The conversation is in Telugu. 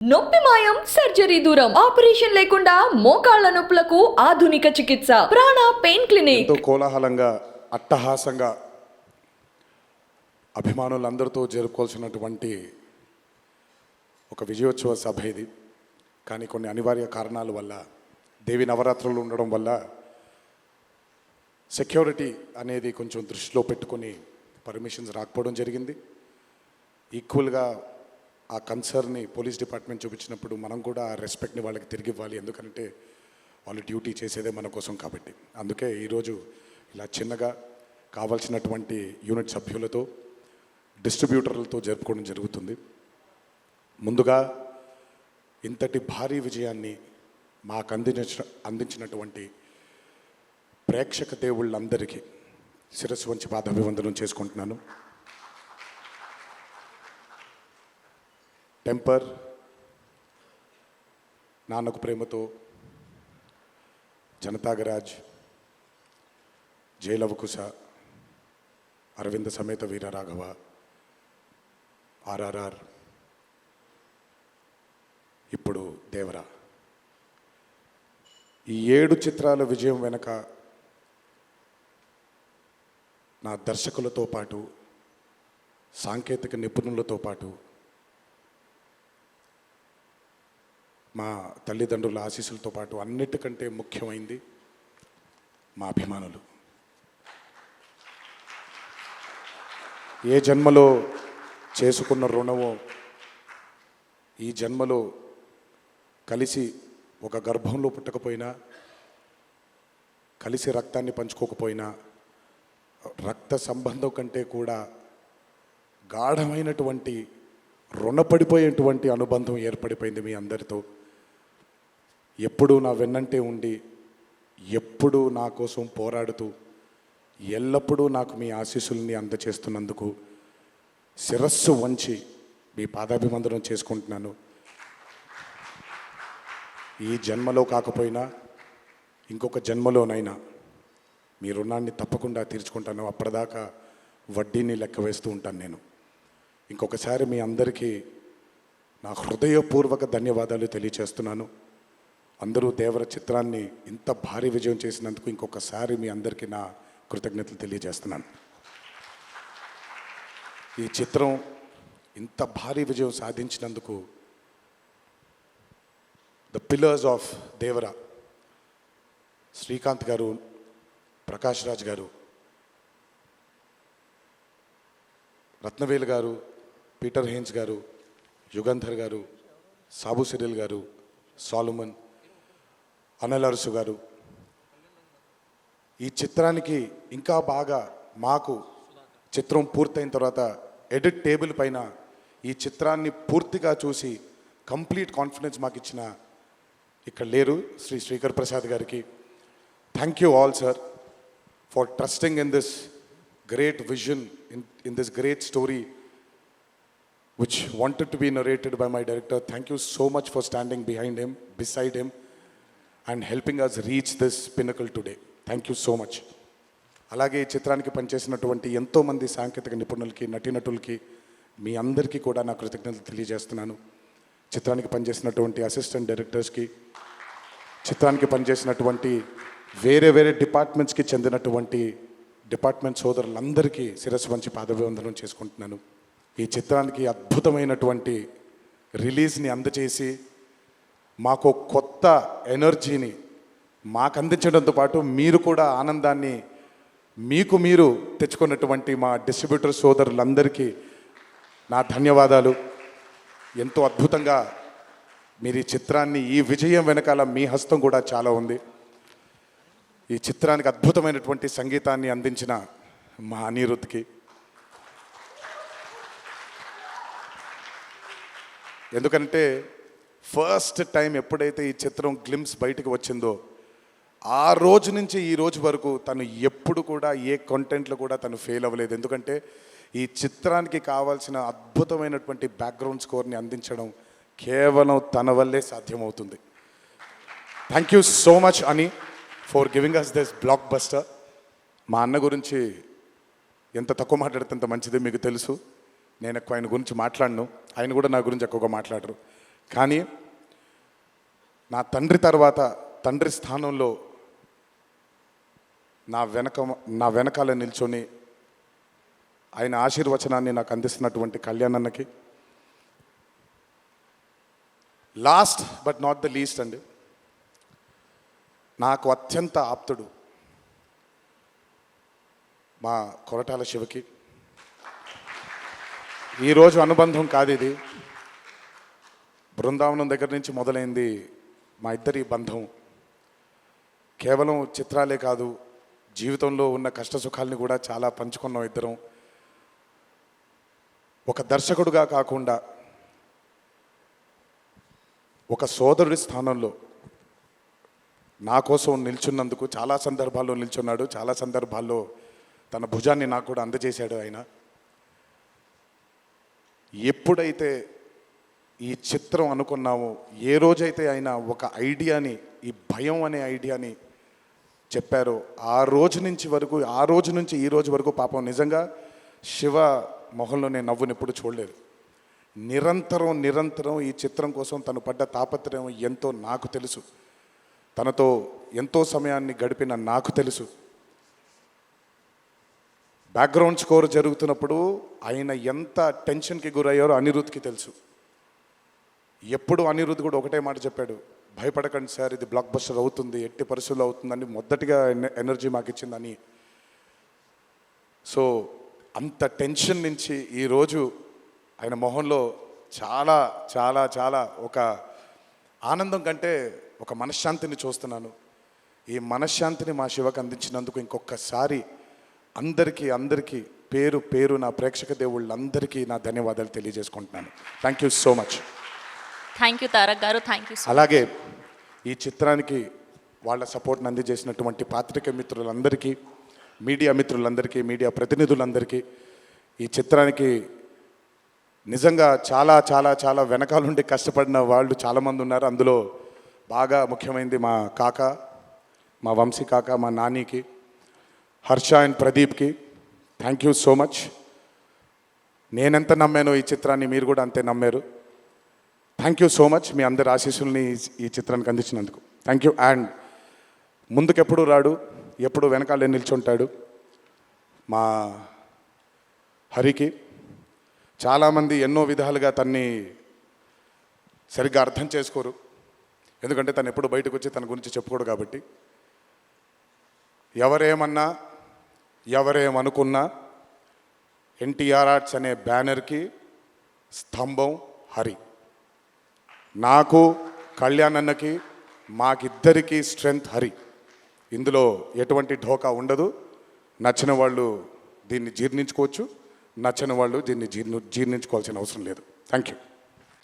నొప్పి మాయం, సర్జరీ దూరం. ఆపరేషన్ లేకుండా మోకాళ్ల నొప్పులకు ఆధునిక చికిత్స. ప్రాణ పెయిన్ క్లినిక్. ఎంతో కోలాహలంగా, అట్టహాసంగా అభిమానులందరితో జరుపుకోవాల్సినటువంటి ఒక విజయోత్సవ సభ ఇది. కానీ కొన్ని అనివార్య కారణాల వల్ల, దేవి నవరాత్రులు ఉండడం వల్ల సెక్యూరిటీ అనేది కొంచెం దృష్టిలో పెట్టుకొని పర్మిషన్స్ రాకపోవడం జరిగింది. ఈక్వల్గా ఆ కన్సర్న్ని పోలీస్ డిపార్ట్మెంట్ చూపించినప్పుడు మనం కూడా ఆ రెస్పెక్ట్ని వాళ్ళకి తిరిగి ఇవ్వాలి. ఎందుకంటే వాళ్ళు డ్యూటీ చేసేదే మన కోసం కాబట్టి. అందుకే ఈరోజు ఇలా చిన్నగా కావాల్సినటువంటి యూనిట్ సభ్యులతో, డిస్ట్రిబ్యూటర్లతో జరుపుకోవడం జరుగుతుంది. ముందుగా ఇంతటి భారీ విజయాన్ని మాకు అందించినటువంటి ప్రేక్షక దేవుళ్ళందరికీ శిరస్సు వంచి పాదాభివందనం చేసుకుంటున్నాను. టెంపర్, నాన్నకు ప్రేమతో, జనతాగరాజ్, జైలవకుశ, అరవింద సమేత వీరరాఘవ, ఆర్ఆర్ఆర్, ఇప్పుడు దేవరా, ఈ 7 చిత్రాల విజయం వెనక నా దర్శకులతో పాటు, సాంకేతిక నిపుణులతో పాటు, మా తల్లిదండ్రుల ఆశీస్సులతో పాటు అన్నిటికంటే ముఖ్యమైంది మా అభిమానులు. ఏ జన్మలో చేసుకున్న రుణమో ఈ జన్మలో కలిసి ఒక గర్భంలో పుట్టకపోయినా, కలిసి రక్తాన్ని పంచుకోకపోయినా, రక్త సంబంధం కంటే కూడా గాఢమైనటువంటి రుణపడిపోయేటువంటి అనుబంధం ఏర్పడిపోయింది మీ అందరితో. ఎప్పుడూ నా వెన్నంటే ఉండి, ఎప్పుడూ నా కోసం పోరాడుతూ, ఎల్లప్పుడూ నాకు మీ ఆశీస్సుల్ని అందచేస్తున్నందుకు శిరస్సు వంచి మీ పాదాభివందనం చేసుకుంటున్నాను. ఈ జన్మలో కాకపోయినా ఇంకొక జన్మలోనైనా మీ రుణాన్ని తప్పకుండా తీర్చుకుంటాను. అప్పటిదాకా వడ్డీని లెక్క వేస్తూ ఉంటాను నేను. ఇంకొకసారి మీ అందరికీ నా హృదయపూర్వక ధన్యవాదాలు తెలియచేస్తున్నాను. అందరూ దేవర చిత్రాన్ని ఇంత భారీ విజయం చేసినందుకు ఇంకొకసారి మీ అందరికీ నా కృతజ్ఞతలు తెలియజేస్తున్నాను. ఈ చిత్రం ఇంత భారీ విజయం సాధించినందుకు ద పిల్లర్స్ ఆఫ్ దేవర, శ్రీకాంత్ గారు, ప్రకాష్ రాజ్ గారు, రత్నవేల్ గారు, పీటర్ హేన్స్ గారు, యుగంధర్ గారు, సాబు సిరిల్ గారు, సాలుమన్, అనిల్ అరసు గారు, ఈ చిత్రానికి ఇంకా బాగా మాకు చిత్రం పూర్తయిన తర్వాత ఎడిట్ టేబుల్ పైన ఈ చిత్రాన్ని పూర్తిగా చూసి కంప్లీట్ కాన్ఫిడెన్స్ మాకు ఇచ్చిన, ఇక్కడ లేరు, శ్రీ శ్రీకర్ ప్రసాద్ గారికి thank you all sir for trusting in this great vision, in this great story which wanted to be narrated by my director. Thank you so much for standing behind him, beside him, and helping us reach this pinnacle today. Thank you so much. అలాగే ఈ చిత్రానికి పనిచేసినటువంటి ఎంతోమంది సాంకేతిక నిపుణులకి, నటీనటులకి, మీ అందరికీ కూడా నా కృతజ్ఞతలు తెలియజేస్తున్నాను. చిత్రానికి పనిచేసినటువంటి అసిస్టెంట్ డైరెక్టర్స్కి, చిత్రానికి పనిచేసినటువంటి వేరే వేరే డిపార్ట్మెంట్స్కి చెందినటువంటి డిపార్ట్మెంట్ సోదరులందరికీ శిరస్సు వంచి పాదాభివందనం చేసుకుంటున్నాను. ఈ చిత్రానికి అద్భుతమైనటువంటి రిలీజ్ని అందచేసి మాకు కొత్త ఎనర్జీని మాకు అందించడంతో పాటు మీరు కూడా ఆనందాన్ని మీకు మీరు తెచ్చుకున్నటువంటి మా డిస్ట్రిబ్యూటర్ సోదరులందరికీ నా ధన్యవాదాలు. ఎంతో అద్భుతంగా మీరు ఈ చిత్రాన్ని, ఈ విజయం వెనకాల మీ హస్తం కూడా చాలా ఉంది. ఈ చిత్రానికి అద్భుతమైనటువంటి సంగీతాన్ని అందించిన మా అనిరుద్ధ్కి, ఎందుకంటే ఫస్ట్ టైం ఎప్పుడైతే ఈ చిత్రం గ్లిమ్స్ బయటకు వచ్చిందో ఆ రోజు నుంచి ఈ రోజు వరకు తను ఎప్పుడు కూడా ఏ కంటెంట్లో కూడా తను ఫెయిల్ అవ్వలేదు. ఎందుకంటే ఈ చిత్రానికి కావాల్సిన అద్భుతమైనటువంటి బ్యాక్గ్రౌండ్ స్కోర్ని అందించడం కేవలం తన వల్లే సాధ్యమవుతుంది. థ్యాంక్ యూ సో మచ్ అని for giving us this blockbuster. మా అన్న గురించి ఎంత తక్కువ మాట్లాడితే అంత మంచిది, మీకు తెలుసు. నేను ఎక్కువ ఆయన గురించి మాట్లాడను, ఆయన కూడా నా గురించి ఎక్కువగా మాట్లాడరు. కానీ నా తండ్రి తర్వాత తండ్రి స్థానంలో నా వెనకాల నిల్చొని ఆయన ఆశీర్వచనాన్ని నాకు అందిస్తున్నటువంటి కళ్యాణ్ అన్నకి, last but not the least అండి, నాకు అత్యంత ఆప్తుడు మా కొరటాల శివకి. ఈరోజు అనుబంధం కాదు ఇది, బృందావనం దగ్గర నుంచి మొదలైంది మా ఇద్దరి బంధం. కేవలం చిత్రాలే కాదు, జీవితంలో ఉన్న కష్ట సుఖాలని కూడా చాలా పంచుకున్నాం ఇద్దరం. ఒక దర్శకుడుగా కాకుండా ఒక సోదరుడి స్థానంలో నా కోసం నిల్చున్నందుకు చాలా సందర్భాల్లో నిల్చున్నాడు, చాలా సందర్భాల్లో తన భుజాన్ని నాకు కూడా అందజేశాడు ఆయన. ఎప్పుడైతే ఈ చిత్రం అనుకున్నామో, ఏ రోజైతే ఆయన ఒక ఐడియాని, ఈ భయం అనే ఐడియాని చెప్పారో, ఆ రోజు నుంచి ఈ రోజు వరకు పాపం నిజంగా శివ మొహంలో నేను నవ్వుని ఎప్పుడు చూడలేదు. నిరంతరం ఈ చిత్రం కోసం తను పడ్డ తాపత్రయం ఎంతో నాకు తెలుసు. తనతో ఎంతో సమయాన్ని గడిపిన నాకు తెలుసు. బ్యాక్గ్రౌండ్ స్కోర్ జరుగుతున్నప్పుడు ఆయన ఎంత టెన్షన్కి గురయ్యారో అనిరుద్ధ్కి తెలుసు. ఎప్పుడు అనిరుద్ధ్ కూడా ఒకటే మాట చెప్పాడు, భయపడకండి సార్, ఇది బ్లాక్ బస్టర్ అవుతుంది, ఎట్టి పరిస్థితుల్లో అవుతుందని మొదటిగా ఎనర్జీ మాకు ఇచ్చిందని. సో అంత టెన్షన్ నుంచి ఈరోజు ఆయన మొహంలో చాలా చాలా చాలా ఒక ఆనందం కంటే ఒక మనశ్శాంతిని చూస్తున్నాను. ఈ మనశ్శాంతిని మా శివకు అందించినందుకు ఇంకొకసారి అందరికీ పేరు నా ప్రేక్షక దేవుళ్ళందరికీ నా ధన్యవాదాలు తెలియజేసుకుంటున్నాను. Thank you so much. Thank you Tarak గారు, థ్యాంక్ యూ. అలాగే ఈ చిత్రానికి వాళ్ళ సపోర్ట్ని అందజేసినటువంటి పాత్రికేయ మిత్రులందరికీ, మీడియా మిత్రులందరికీ, మీడియా ప్రతినిధులందరికీ, ఈ చిత్రానికి నిజంగా చాలా చాలా చాలా వెనకాలండి కష్టపడిన వాళ్ళు చాలామంది ఉన్నారు. అందులో బాగా ముఖ్యమైనది మా కాక, మా వంశీ కాక, మా నానికి, హర్ష అండ్ ప్రదీప్కి థ్యాంక్ యూ సో మచ్. నేనెంత నమ్మానో ఈ చిత్రాన్ని మీరు కూడా అంతే నమ్మారు. Thank you so much. మీ అందరి ఆశీస్సుల్ని ఈ చిత్రానికి అందించినందుకు థ్యాంక్ యూ. అండ్ ముందుకెప్పుడు రాడు, ఎప్పుడు వెనకాలే నిల్చుంటాడు మా హరికి. చాలామంది ఎన్నో విధాలుగా తన్ని సరిగ్గా అర్థం చేసుకోరు, ఎందుకంటే తను ఎప్పుడు బయటకు వచ్చి తన గురించి చెప్పుకోడు కాబట్టి. ఎవరేమన్నా ఎవరేమనుకున్నా ఎన్టీఆర్ ఆర్ట్స్ అనే బ్యానర్కి స్తంభం హరి. నాకు, కళ్యాణ్ అన్నకి, మాకిద్దరికీ స్ట్రెంగ్త్ హరి. ఇందులో ఎటువంటి ఢోకా ఉండదు. నచ్చిన వాళ్ళు దీన్ని జీర్ణించుకోవచ్చు, నచ్చని వాళ్ళు దీన్ని జీర్ణించుకోవాల్సిన అవసరం లేదు. Thank you.